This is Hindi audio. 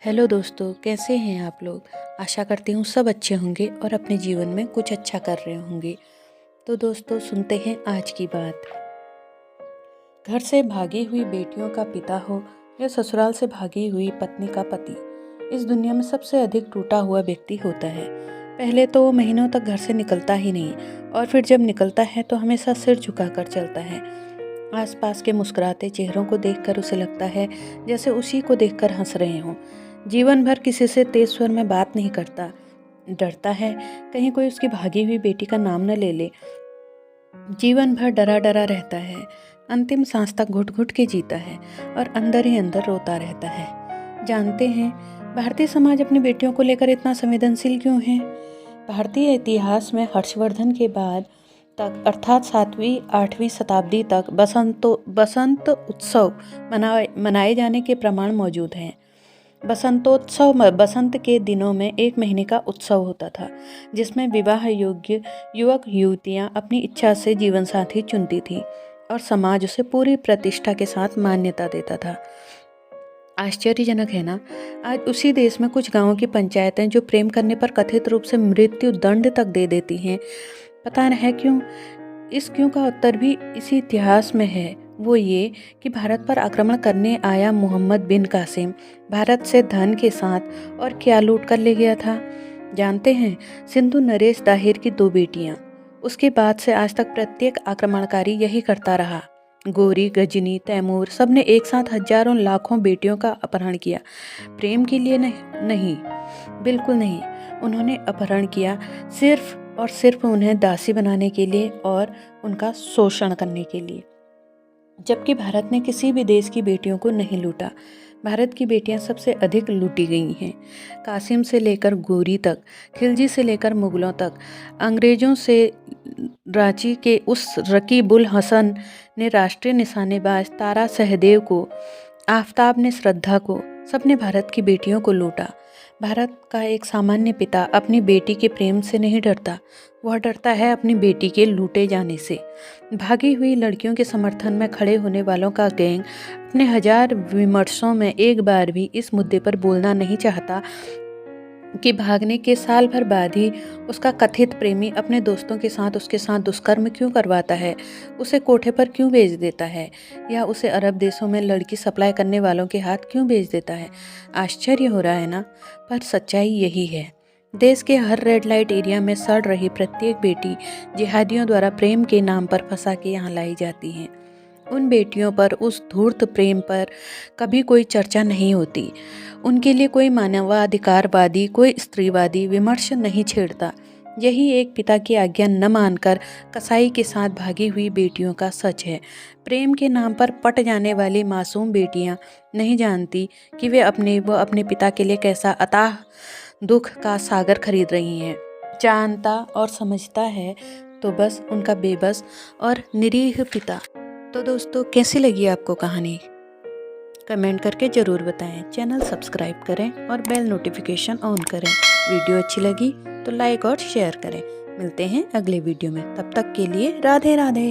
हेलो दोस्तों, कैसे हैं आप लोग। आशा करती हूँ सब अच्छे होंगे और अपने जीवन में कुछ अच्छा कर रहे होंगे। तो दोस्तों सुनते हैं आज की बात। घर से भागी हुई बेटियों का पिता हो या ससुराल से भागी हुई पत्नी का पति, इस दुनिया में सबसे अधिक टूटा हुआ व्यक्ति होता है। पहले तो वो महीनों तक घर से निकलता ही नहीं और फिर जब निकलता है तो हमेशा सिर झुकाकर चलता है। आसपास के मुस्कुराते चेहरों को देखकर उसे लगता है जैसे उसी को देखकर हंस रहे हों। जीवन भर किसी से तेज स्वर में बात नहीं करता, डरता है कहीं कोई उसकी भागी हुई बेटी का नाम न ले ले। जीवन भर डरा डरा रहता है, अंतिम सांस तक घुट घुट के जीता है और अंदर ही अंदर रोता रहता है। जानते हैं भारतीय समाज अपनी बेटियों को लेकर इतना संवेदनशील क्यों है। भारतीय इतिहास में हर्षवर्धन के बाद तक अर्थात 7वीं 8वीं शताब्दी तक बसंत उत्सव मनाए जाने के प्रमाण मौजूद हैं। बसंतोत्सव बसंत के दिनों में 1 महीने का उत्सव होता था, जिसमें विवाह योग्य युवक युवतियां अपनी इच्छा से जीवन साथी चुनती थी और समाज उसे पूरी प्रतिष्ठा के साथ मान्यता देता था। आश्चर्यजनक है ना। आज उसी देश में कुछ गांवों की पंचायतें जो प्रेम करने पर कथित रूप से मृत्यु दंड तक दे देती हैं। पता नहीं क्यों। इस क्यों का उत्तर भी इसी इतिहास में है। वो ये कि भारत पर आक्रमण करने आया मोहम्मद बिन कासिम भारत से धन के साथ और क्या लूट कर ले गया था। जानते हैं, सिंधु नरेश दाहिर की 2 बेटियां। उसके बाद से आज तक प्रत्येक आक्रमणकारी यही करता रहा। गोरी, गजनी, तैमूर सबने एक साथ हजारों लाखों बेटियों का अपहरण किया। प्रेम के लिए नहीं, बिल्कुल नहीं। उन्होंने अपहरण किया सिर्फ और सिर्फ उन्हें दासी बनाने के लिए और उनका शोषण करने के लिए। जबकि भारत ने किसी भी देश की बेटियों को नहीं लूटा। भारत की बेटियां सबसे अधिक लूटी गई हैं। कासिम से लेकर गोरी तक, खिलजी से लेकर मुगलों तक, अंग्रेजों से रांची के उस रकीब उल हसन ने राष्ट्रीय निशानेबाज तारा सहदेव को, आफताब ने श्रद्धा को, सबने भारत की बेटियों को लूटा। भारत का एक सामान्य पिता अपनी बेटी के प्रेम से नहीं डरता, वह डरता है अपनी बेटी के लूटे जाने से। भागी हुई लड़कियों के समर्थन में खड़े होने वालों का गैंग अपने 1000 विमर्शों में एक बार भी इस मुद्दे पर बोलना नहीं चाहता कि भागने के साल भर बाद ही उसका कथित प्रेमी अपने दोस्तों के साथ उसके साथ दुष्कर्म क्यों करवाता है, उसे कोठे पर क्यों भेज देता है या उसे अरब देशों में लड़की सप्लाई करने वालों के हाथ क्यों भेज देता है। आश्चर्य हो रहा है ना, पर सच्चाई यही है। देश के हर रेड लाइट एरिया में सड़ रही प्रत्येक बेटी जिहादियों द्वारा प्रेम के नाम पर फंसा के यहाँ लाई जाती हैं। उन बेटियों पर, उस धूर्त प्रेम पर कभी कोई चर्चा नहीं होती। उनके लिए कोई मानवाधिकारवादी, कोई स्त्रीवादी विमर्श नहीं छेड़ता। यही एक पिता की आज्ञा न मानकर कसाई के साथ भागी हुई बेटियों का सच है। प्रेम के नाम पर पट जाने वाली मासूम बेटियां नहीं जानती कि वे अपने पिता के लिए कैसा अथाह दुख का सागर खरीद रही हैं। जानता और समझता है तो बस उनका बेबस और निरीह पिता। तो दोस्तों कैसी लगी आपको कहानी, कमेंट करके ज़रूर बताएं। चैनल सब्सक्राइब करें और बेल नोटिफिकेशन ऑन करें। वीडियो अच्छी लगी तो लाइक और शेयर करें। मिलते हैं अगले वीडियो में, तब तक के लिए राधे राधे।